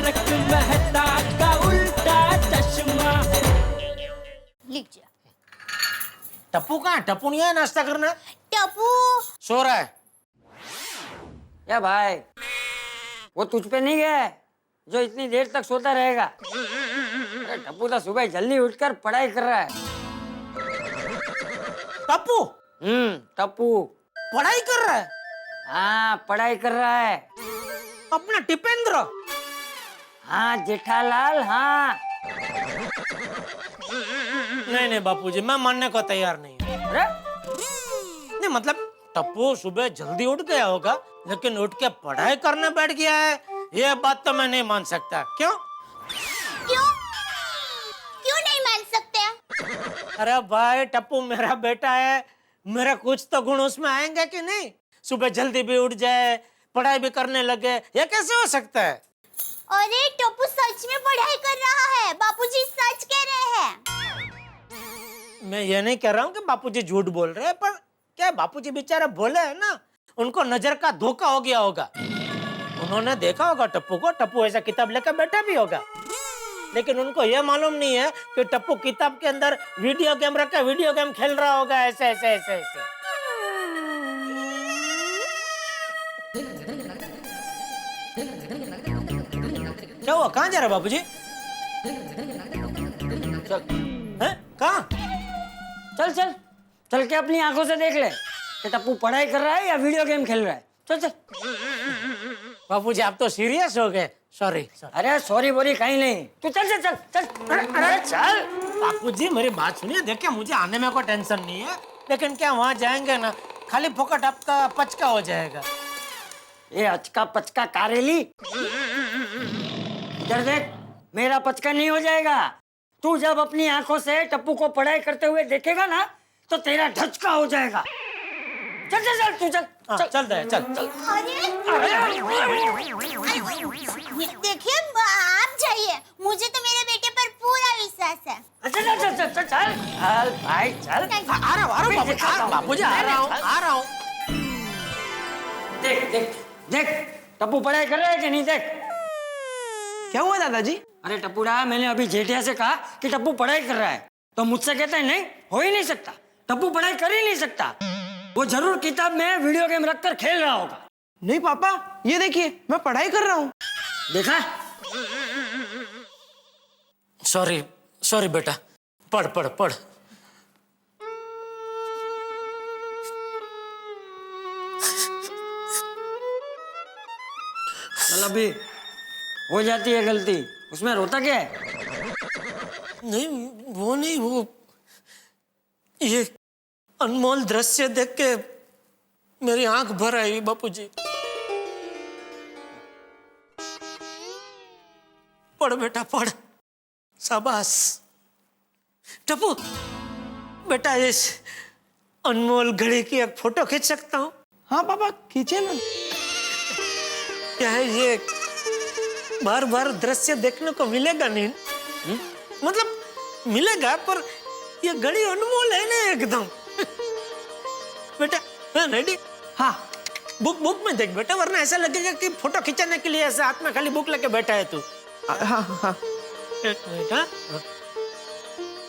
तारक मेहता का उल्टा चश्मा। लीजिए। टप्पू कहाँ? टप्पू नहीं है नाश्ता करना? टप्पू सो रहा है। क्या भाई, वो तुझ पे नहीं गया है जो इतनी देर तक सोता रहेगा? अरे टप्पू तो सुबह जल्दी उठकर पढ़ाई कर रहा है। टप्पू टप्पू पढ़ाई कर रहा है? हाँ, पढ़ाई कर रहा है। अपना टिपेंद्र? हाँ जेठालाल, हाँ। नहीं बापूजी, मैं मानने को तैयार नहीं हूँ। अरे नहीं मतलब टप्पू सुबह जल्दी उठ गया होगा, लेकिन उठ के पढ़ाई करने बैठ गया है, ये बात तो मैं नहीं मान सकता। क्यों? क्यों क्यों नहीं मान सकते? अरे भाई, टप्पू मेरा बेटा है, मेरा कुछ तो गुण उसमें आएंगे कि नहीं? सुबह जल्दी भी उठ जाए, पढ़ाई भी करने लगे, ये कैसे हो सकता है? अरे टप्पू सच में पढ़ाई कर रहा है, बापूजी सच कह रहे हैं। मैं ये नहीं कह रहा हूँ कि बापूजी झूठ बोल रहे हैं, पर क्या बापूजी बेचारे बोले हैं ना, उनको नजर का धोखा हो गया होगा। उन्होंने देखा होगा टप्पू को, टप्पू ऐसा किताब लेकर बैठा भी होगा, लेकिन उनको ये मालूम नहीं है कि टप्पू किताब के अंदर वीडियो गेम रख के वीडियो गेम खेल रहा होगा, ऐसे ऐसे ऐसे ऐसे। क्या हुआ? कहाँ जा रहे बाबूजी? चल हैं? कहाँ? चल चल चल के अपनी आंखों से देख ले कि टप्पू पढ़ाई कर रहा है या वीडियो गेम खेल रहा है। चल चल। बाबूजी आप तो सीरियस हो गए। सॉरी। अरे सॉरी बोरी कहीं नहीं, तू चल चल चल चल। अरे चल। बापूजी मेरी बात सुनिए, देखिए मुझे आने में कोई टेंशन नहीं है, लेकिन क्या वहाँ जाएंगे ना, खाली फोकट आपका पचका हो जाएगा। ये अचका पचका कारेली, इधर देख, मेरा पचका नहीं हो जाएगा। तू जब अपनी आंखों से टप्पू को पढ़ाई करते हुए देखेगा ना, तो तेरा ढचका हो जाएगा। चल चल चल तू चल। हाँ, चल दे, चल चल। देखिए आप जाइए, मुझे तो मेरे बेटे पर पूरा विश्वास है। चल चल चल चल चल चल भाई चल। आ रहा हूँ बापूजी, आ रहा हूँ। देख देख देख, टप्पू पढ़ाई कर रहा है कि नहीं? देख। क्या हुआ दादाजी? अरे टप्पूड़ा, मैंने अभी जेठिया से कहा कि टप्पू पढ़ाई कर रहा है, तो मुझसे कहता है नहीं, हो ही नहीं सकता, टप्पू पढ़ाई कर ही नहीं सकता, वो जरूर किताब में वीडियो गेम रखकर खेल रहा होगा। नहीं पापा, ये देखिए मैं पढ़ाई कर रहा हूँ। देखा? सॉरी बेटा, पढ़ पढ़ पढ़। चल अभी हो जाती है गलती, उसमें रोता क्या है? नहीं वो ये अनमोल दृश्य देख के मेरी आंख भर आई बापूजी। पढ़ बेटा पढ़, शाबाश। टप्पू बेटा, इस अनमोल घड़ी की एक फोटो खींच सकता हूँ? हाँ पापा खींचे ना। क्या है ये, बार बार दृश्य देखने को मिलेगा नहीं? मतलब मिलेगा, पर ये घड़ी अनमोल है ना एकदम। बेटा रेडी? हाँ बुक में देख बेटा, वरना ऐसा लगेगा कि फोटो खिंचाने के लिए ऐसे हाथ में खाली बुक लेके बैठा है तू। हाँ हाँ। एक मिनट।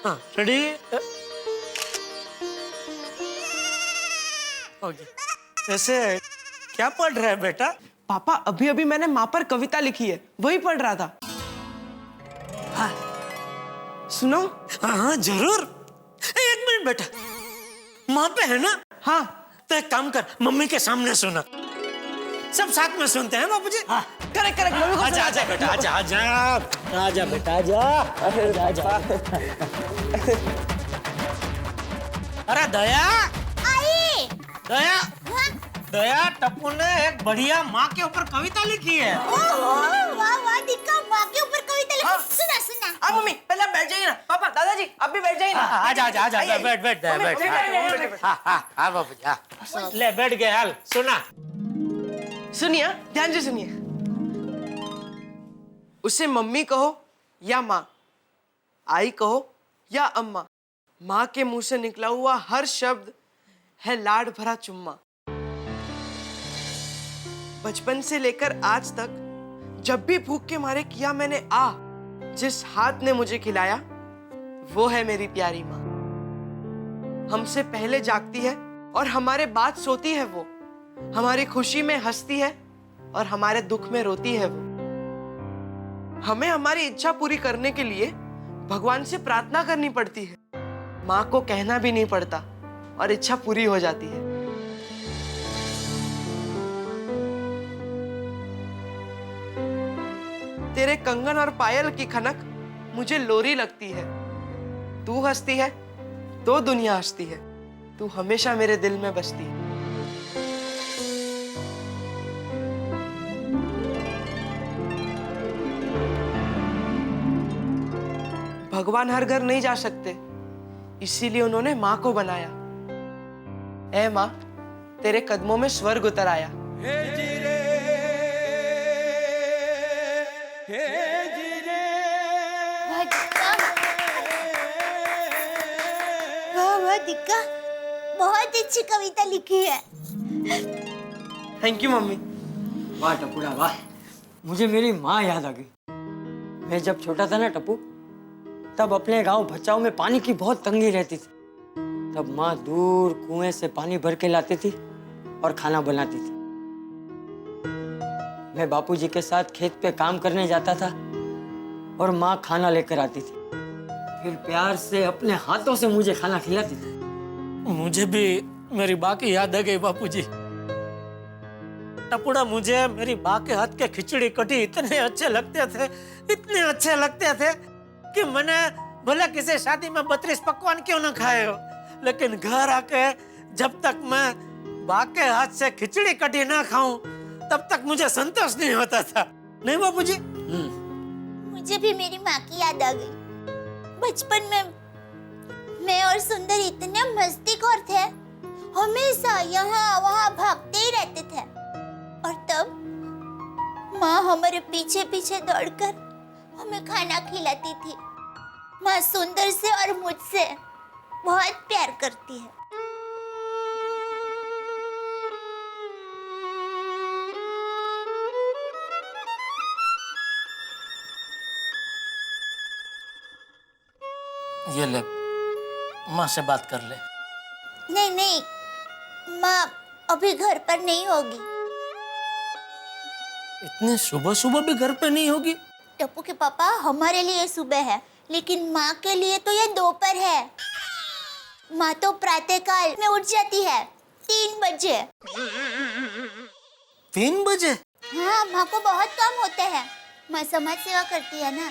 हाँ रेडी? ओके। ऐसे क्या पढ़ रहा है बेटा? पापा अभी अभी मैंने माँ पर कविता लिखी है, वही पढ़ रहा था। हाँ सुनो। हाँ जरूर। एक मिनट बेटा, माँ पे है ना? हाँ। तो एक काम कर, मम्मी के सामने सुना, सब साथ में सुनते हैं बाबूजी। हाँ करेक्ट करेक्ट, मम्मी को आजा आजा बेटा, आजा बेटा, आजा। अरे दया, आई। दया, हाँ? दया, टप्पू ने एक बढ़िया माँ के ऊपर कविता लिखी है। वाह वाह, दिक्का माँ के ऊपर कविता लिखी। हाँ। सुना सुना। हाँ मम्मी पहले आप बैठ जाइए ना। पापा दादाजी आप भी बैठ जाइए ना। आजा आजा आजा, बैठ। हाँ बाबूजी, हाँ ले बैठ गए। हाल सुना, सुनिए ध्यान से सुनिए। उसे मम्मी कहो या माँ, आई कहो या अम्मा, माँ के मुंह से निकला हुआ हर शब्द है लाड भरा चुम्मा। बचपन से लेकर आज तक जब भी भूख के मारे किया मैंने आ, जिस हाथ ने मुझे खिलाया वो है मेरी प्यारी माँ। हमसे पहले जागती है और हमारे बाद सोती है वो, हमारी खुशी में हंसती है और हमारे दुख में रोती है वो। हमें हमारी इच्छा पूरी करने के लिए भगवान से प्रार्थना करनी पड़ती है, माँ को कहना भी नहीं पड़ता और इच्छा पूरी हो जाती है। तेरे कंगन और पायल की खनक मुझे लोरी लगती है। तू हंसती है तो दुनिया हंसती है, तू हमेशा मेरे दिल में बसती है। भगवान हर घर नहीं जा सकते, इसीलिए उन्होंने माँ को बनाया। ऐ माँ, तेरे कदमों में स्वर्ग उतर आया। वाह वाह दिक्का, बहुत अच्छी कविता लिखी है। Thank you mummy. वाह टपुड़ा वाह, मुझे मेरी माँ याद आ गई। मैं जब छोटा था ना टप्पू, तब अपने गांव भचाऊ में पानी की बहुत तंगी रहती थी। तब माँ दूर कुएं से पानी भर के लाती थी और खाना बनाती थी। मैं बापूजी के साथ खेत पे काम करने जाता था और माँ खाना लेकर आती थी, फिर प्यार से अपने हाथों से मुझे खाना खिलाती थी। मुझे भी मेरी बा की याद आ गई बापूजी। टपुड़ा, मुझे मेरी बा के हाथ के खिचड़ी कढ़ी इतने अच्छे लगते थे, इतने अच्छे लगते थे कि मैंने भले किसी शादी में 32 पकवान क्यों ना खाए हो, लेकिन घर आके जब तक मैं बा के हाथ से खिचड़ी कढ़ी ना खाऊं तब तक मुझे संतोष नहीं होता था। नहीं बापूजी? मुझे भी मेरी माँ की याद आ गई। बचपन में मैं और सुंदर इतने मस्तीखोर थे, हमेशा यहाँ वहाँ भागते ही रहते थे। और तब माँ हमारे पीछे पीछे दौड़कर हमें खाना खिलाती थी। माँ सुंदर से और मुझसे बहुत प्यार करती है। ये ले, माँ से बात कर ले। नहीं नहीं, माँ अभी घर पर नहीं होगी। इतने सुबह सुबह भी घर पे नहीं होगी? टप्पू के पापा, हमारे लिए सुबह है, लेकिन माँ के लिए तो ये दोपहर है। माँ तो प्रातःकाल में उठ जाती है 3 बजे। 3 बजे? हाँ, माँ को बहुत काम होते हैं। माँ समाज सेवा करती है ना,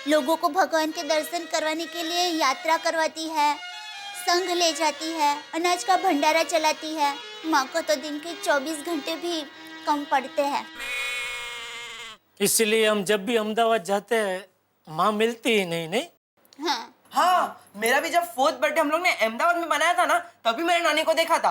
लोगों को भगवान के दर्शन करवाने के लिए यात्रा करवाती है, संघ ले जाती है, अनाज का भंडारा चलाती है। माँ को तो दिन के 24 घंटे भी कम पड़ते हैं। इसलिए हम जब भी अहमदाबाद जाते हैं माँ मिलती ही नहीं। नहीं? हाँ हाँ, मेरा भी जब 4th बर्थडे हम लोग ने अहमदाबाद में बनाया था ना, तभी मैंने नानी को देखा था।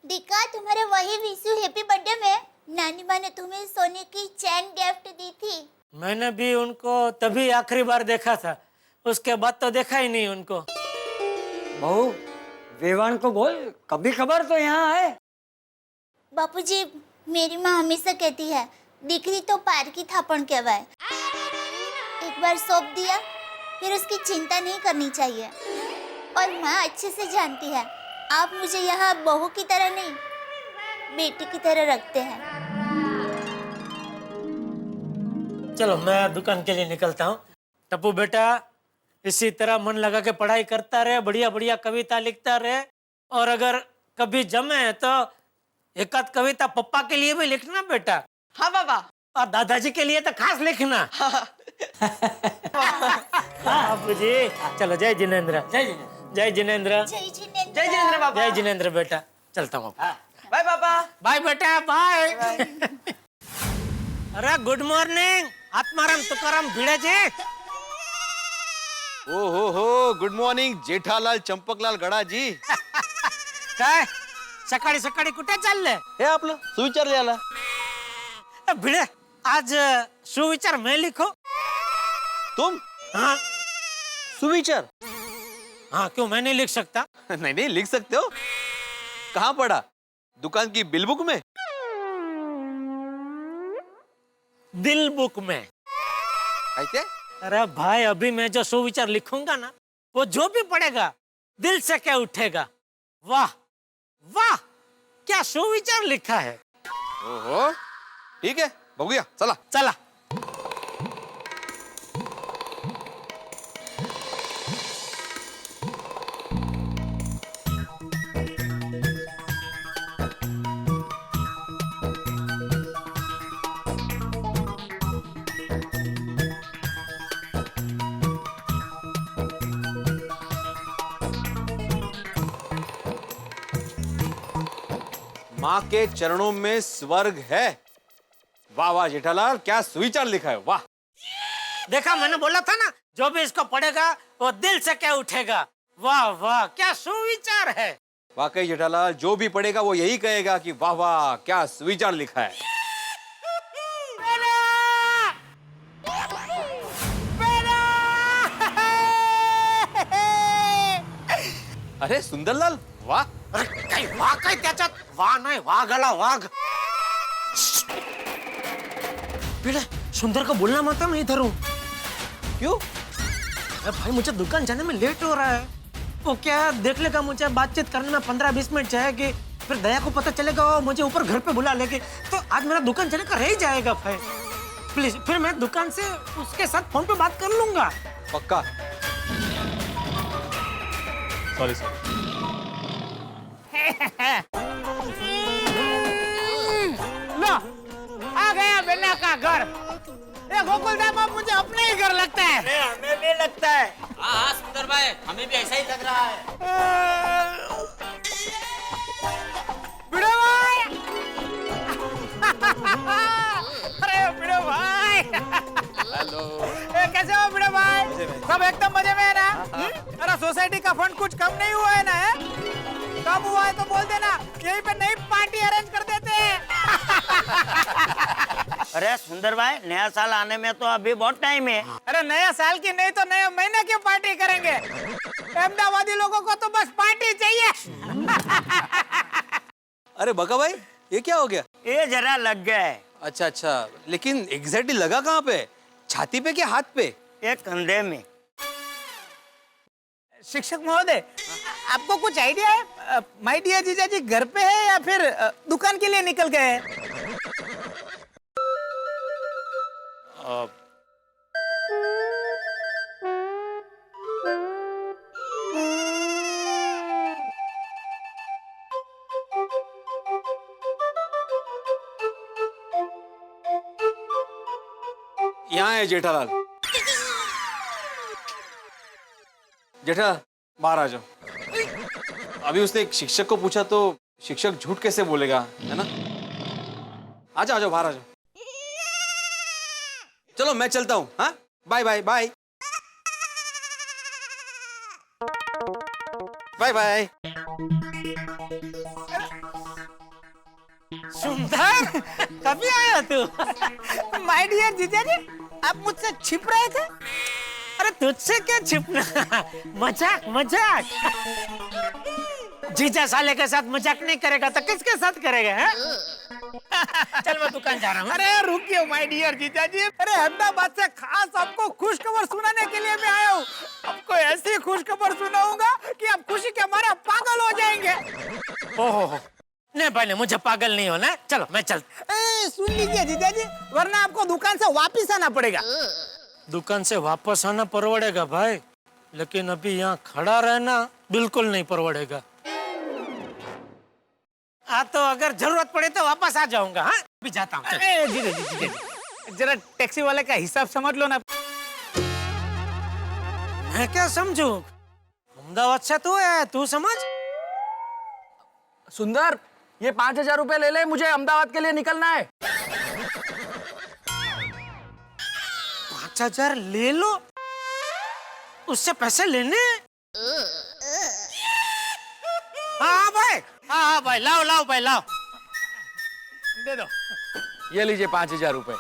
दिक्का, तुम्हारे वही विश यू हैप्पी बर्थडे में नानी माँ ने तुम्हें सोने की चैन गिफ्ट दी थी। मैंने भी उनको तभी आखिरी बार देखा था, उसके बाद तो देखा ही नहीं उनको। बहू, वेवान को बोल कभी खबर तो यहाँ आए। बापूजी, मेरी माँ हमेशा कहती है दीकरी तो पार की थापन कहवाए। एक बार सौंप दिया फिर उसकी चिंता नहीं करनी चाहिए। और माँ अच्छे से जानती है आप मुझे यहाँ बहू की तरह नहीं, बेटी की तरह रखते हैं। चलो मैं दुकान के लिए निकलता हूँ। टप्पू बेटा, इसी तरह मन लगा के पढ़ाई करता रहे, बढ़िया बढ़िया कविता लिखता रहे, और अगर कभी जमे तो एक आध कविता पप्पा के लिए भी लिखना बेटा। हाँ बाबा। और दादाजी के लिए तो खास लिखना। बापू जी, चलो जय जिनेंद्र। जय जिनेंद्र। जय जिनेंद्र। जय जिनेंद्र। जय जिनेंद्र बाबा। जय जिनेंद्र बेटा, चलता हूँ। बाय पापा। बाय बेटा, बाय। अरे गुड मॉर्निंग आत्माराम तुकाराम भिड़े जी। ओ हो गुड मॉर्निंग जेठालाल चंपकलाल गडाजी. काय सकाळी सकाळी कुठे चालले? हे आपलं सुविचार लिहायला. भिड़े, आज सुविचार मैं लिखो। तुम? हाँ सुविचार? हाँ, क्यों मैं नहीं लिख सकता? नहीं नहीं लिख सकते हो. कहाँ पढ़ा? दुकान की बिल बुक में? दिल बुक में। कैसे? अरे भाई अभी मैं जो सुविचार लिखूंगा ना वो जो भी पढ़ेगा दिल से क्या उठेगा। वाह वाह क्या सुविचार लिखा है। ओहो, ठीक है बघूया, चला. चला माँ के चरणों में स्वर्ग है. वाह वाह जेठालाल, क्या सुविचार लिखा है. वाह. देखा मैंने बोला था ना जो भी इसको पढ़ेगा वो दिल से क्या उठेगा। वाह वाह क्या सुविचार है। वाकई जेठालाल, जो भी पढ़ेगा वो यही कहेगा कि वाह वाह क्या सुविचार लिखा है. अरे सुंदरलाल, वाह. अरे काही वाघ काय त्याच्यात वाघ नाही वाघ आला वाघ। बेटा सुंदर को बोलना मत मैं इधर हूँ। क्यों? अरे भाई मुझे दुकान जाने में लेट हो रहा है। वो क्या देख लेगा मुझे बातचीत करने में 15-20 मिनट जाएगी, फिर दया को पता चलेगा वो मुझे ऊपर घर पे बुला लेगी, तो आज मेरा दुकान चले का रह ही जाएगा भाई। प्लीज फिर मैं दुकान से उसके साथ फोन पे बात कर लूंगा। पक्का? Sorry sorry. लो आ गया बेला का घर। ये गोकुलधाम अब मुझे अपने ही घर लगता है। हमें भी लगता है। हाँ सुंदर भाई, हमें भी ऐसा ही लग रहा है। बिड़ो भाई अरे बिड़ो भाई हेलो. कैसे हो बिड़ो भाई? सब एकदम मजे में है ना? अरे सोसाइटी का फंड कुछ कम नहीं हुआ है ना? कम हुआ है तो बोल देना, यहीं पे नई पार्टी अरेंज कर देते हैं। अरे सुंदर भाई, नया साल आने में तो अभी बहुत टाइम है। अरे नया साल की नहीं तो नए महीने की पार्टी करेंगे। अहमदाबादी लोगों को तो बस पार्टी चाहिए। अरे बका भाई, ये क्या हो गया? ये जरा लग गया है। अच्छा अच्छा, लेकिन एग्जैक्टली लगा कहाँ पे? छाती पे क्या हाथ पे? ये कंधे में। शिक्षक महोदय, आपको कुछ आइडिया है? माय डियर जीजा जी घर पे है या फिर दुकान के लिए निकल गए हैं? यहाँ है जेठालाल। जेठा बाहर आ जाओ। अभी उसने एक शिक्षक को पूछा तो शिक्षक झूठ कैसे बोलेगा, है ना? आ जाओ बाहर आ जाओ। चलो मैं चलता हूँ। हाँ bye bye bye bye bye. सुंदर कभी आया तू? माय डियर जीजा जी, आप मुझसे छिप रहे थे? अरे तुझसे क्या छिपना, मजाक मजाक। जीजा साले के साथ मजाक नहीं करेगा तो किसके साथ करेगा? है? चल मैं दुकान जा रहा हूँ। अरे रुकिए माय डियर जीजा जी, अरे अहमदाबाद से खास आपको खुश खबर सुनाने के लिए मैं आया हूँ। आपको ऐसी खुश खबर सुनाऊंगा कि आप खुशी के मारे पागल हो जाएंगे। ओहो नहीं पहले मुझे पागल नहीं होना। चलो मैं चल। सुन लीजिए जीजा जी, वरना आपको दुकान से वापिस आना पड़ेगा। दुकान से वापस आना परवड़ेगा भाई, लेकिन अभी यहाँ खड़ा रहना बिल्कुल नहीं परवड़ेगा। हाँ तो अगर जरूरत पड़े तो वापस आ जाऊंगा। हाँ अभी जाता हूँ। जीजा जी जीजा जी, जरा टैक्सी वाले का हिसाब समझ लो ना। मैं क्या समझू? अहमदाबाद से तू है, तू समझ। सुंदर, ये 5,000 रुपए ले ले, मुझे अहमदाबाद के लिए निकलना है। 5,000 ले लो, उससे पैसे लेने? हाँ भाई लाओ लाओ भाई लाओ, दे दो। ये लीजिए 5,000 रुपए।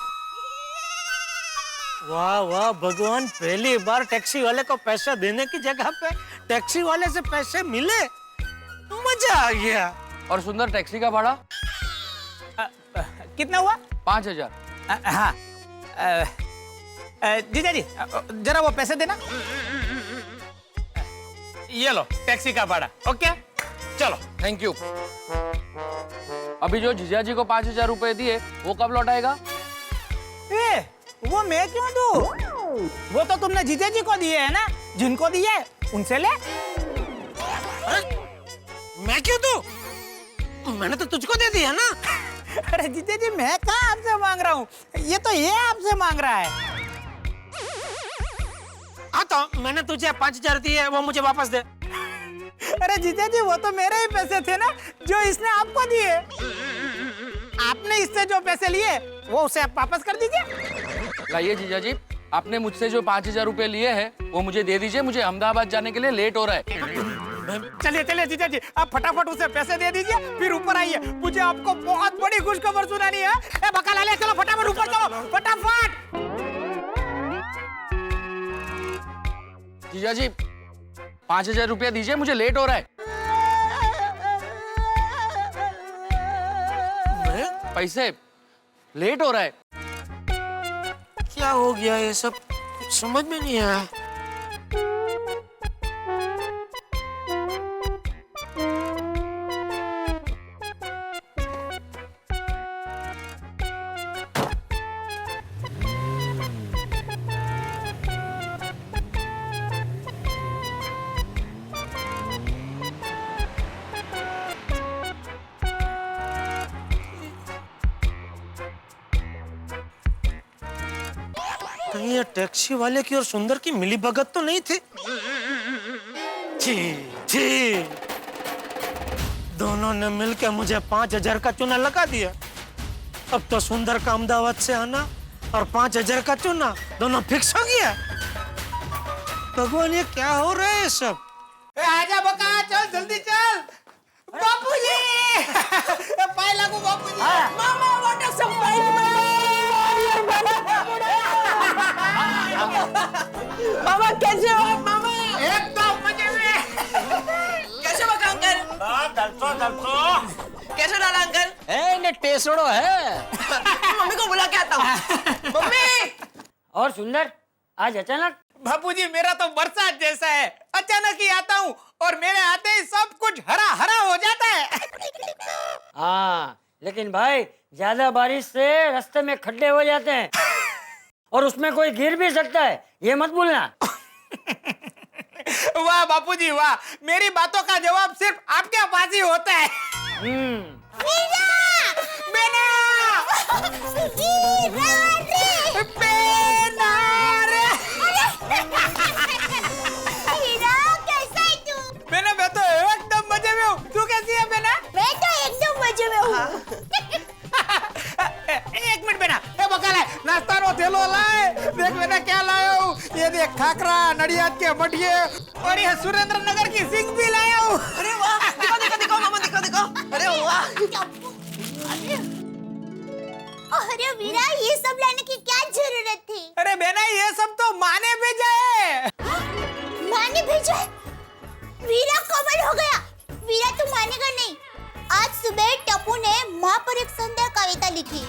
वाह वाह भगवान, पहली बार टैक्सी वाले को पैसा देने की जगह पे टैक्सी वाले से पैसे मिले, मजा आ गया। और सुंदर, टैक्सी का भाड़ा कितना हुआ? 5,000। हाँ जीजा जी जरा वो पैसे देना। ये लो टैक्सी का भाड़ा। ओके चलो। Thank you. अभी जो जीजा जी को 5,000 रुपए दिए वो कब लौटाएगा? वो मैं क्यों दूं? वो तो तुमने जीजा जी को दिए है ना, जिनको दिए उनसे ले। अरे मैं क्यों दूं? मैंने तो तुझको दे दिया ना। अरे जीजा जी मैं कहाँ आपसे मांग रहा हूँ, ये तो ये आपसे मांग रहा है। हाँ तो मैंने तुझे 5,000 दिए, वो मुझे वापस दे। अरे जीजा जी वो तो मेरे ही पैसे थे ना, जो इसने आपको दिए। आपने इससे जो पैसे लिए वो उसे आप वापस कर दीजिए। लाइए जीजा जी, आपने मुझसे जो 5,000 रुपए लिए हैं वो मुझे दे दीजिए। मुझे अहमदाबाद जाने के लिए लेट हो रहा है। चलिए चलिए जीजा जी, आप फटाफट उसे पैसे दे दीजिए, फिर ऊपर आइए। मुझे आपको बहुत बड़ी खुशखबर सुनानी है। ए बका लाले, चलो फटाफट ऊपर चलो, फटाफट। जीजा जी 5,000 रुपया दीजिए, मुझे लेट हो रहा है। पैसे लेट हो रहा है। क्या हो गया ये सब, कुछ समझ में नहीं आया। कहीं ये टैक्सी वाले की और सुंदर की मिली भगत तो नहीं थी? छी छी, दोनों ने मिलकर मुझे 5,000 का चूना लगा दिया। अब तो सुंदर का अहमदाबाद से आना और 5,000 का चूना दोनों फिक्स हो गया। भगवान ये क्या हो रहा है सब? आजा बका, चल जल्दी चल। बापूजी पाए लागू बापूजी। मामा वाटर सप्लाई। मामा कैसे हो आप मामा? एकदम मजे में। कैसे हो अंकल? कैसे डाला अंकल? ने टेसड़ो है। मम्मी को बुला के आता हूँ। मम्मी। और सुंदर आज अचानक? बापूजी मेरा तो बरसात जैसा है, अचानक ही आता हूँ और मेरे आते ही सब कुछ हरा हरा हो जाता है। हाँ लेकिन भाई ज्यादा बारिश से रास्ते में खड्डे हो जाते हैं और उसमें कोई गिर भी सकता है, ये मत भूलना। वाह बापूजी वाह, मेरी बातों का जवाब सिर्फ आपके पास ही होता है। बेना! बेना रे! हीरा कैसा है तू? बेना मैं तो एकदम मजे में हूँ, तू कैसी है बेना? मैं तो एकदम मजे में हूँ। एक मिनट बेना, ए बकाला नाश्ता रो थैलो लाए, देख बेना क्या लाया हूँ। ये देख खाकरा, नडियाद के मठिए और ये सुरेंद्र नगर की सिंग भी लाया हूँ। अरे वाह, दिखाओ दिखाओ दिखाओ मामा, दिखाओ दिखाओ। अरे वाह। अरे वीरा ये सब लाने की क्या जरूरत थी? अरे बेना ये सब तो माँ ने भेजा है। माँ ने भेजा है? वीरा कमाल हो गया। वीरा तू मानेगा नहीं, आज सुबह टप्पू ने माँ पर एक सुंदर कविता लिखी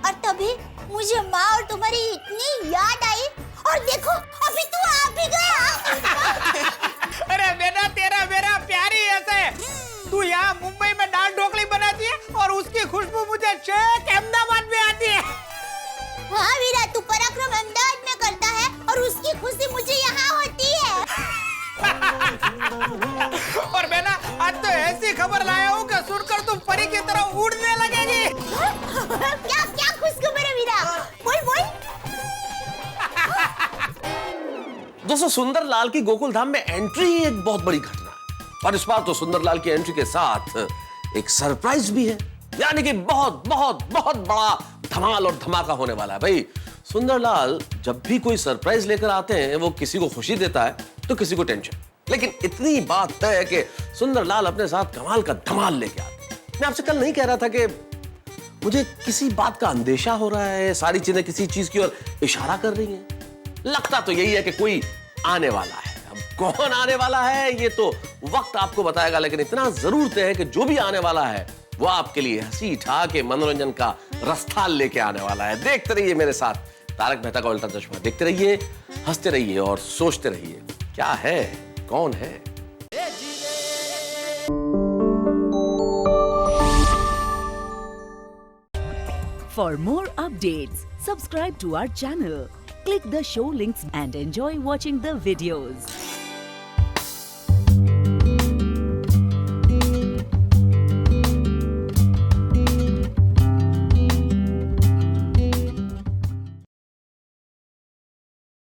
और तभी मुझे माँ और तुम्हारी इतनी याद आई और देखो अभी तू आ भी गया। अरे बेटा तेरा मेरा प्यार ही ऐसा है। तू यहाँ मुंबई में दाल ढोकली बनाती है और उसकी खुशबू मुझे छेक अहमदाबाद में आती है। हाँ वीरा तू पराक्रम अहमदाबाद में करता है और उसकी खुशी मुझे यहाँ होती है। और बेना आज तो ऐसी खबर लाया हूँ कि सुनकर तुम परी की तरह उड़ने लगेगी। क्या क्या खुशखबर है वीरा? बोल बोल। दोस्तों सुंदर लाल की गोकुल धाम में एंट्री ही एक बहुत बड़ी घटना है और इस बार तो सुंदर लाल की एंट्री के साथ एक सरप्राइज भी है, यानी कि बहुत बहुत बहुत बड़ा धमाल और धमाका होने वाला है। भाई सुंदरलाल जब भी कोई सरप्राइज लेकर आते हैं वो किसी को खुशी देता है तो किसी को टेंशन, लेकिन इतनी बात तय है कि सुंदरलाल अपने साथ कमाल का धमाल लेके आते हैं। मैं आपसे कल नहीं कह रहा था कि मुझे किसी बात का अंदेशा हो रहा है, सारी चीजें किसी चीज की ओर इशारा कर रही हैं। लगता तो यही है कि कोई आने वाला है। अब कौन आने वाला है ये तो वक्त आपको बताएगा, लेकिन इतना जरूर तय है कि जो भी आने वाला है वो आपके लिए हंसी ठा के मनोरंजन का रसथाल लेके आने वाला है। देखते रहिए मेरे साथ तारक मेहता का उल्टा चश्मा देखते रहिए, हंसते रहिए और सोचते रहिए, क्या है, कौन है। For more updates, subscribe to our channel, click the show links and enjoy watching the videos.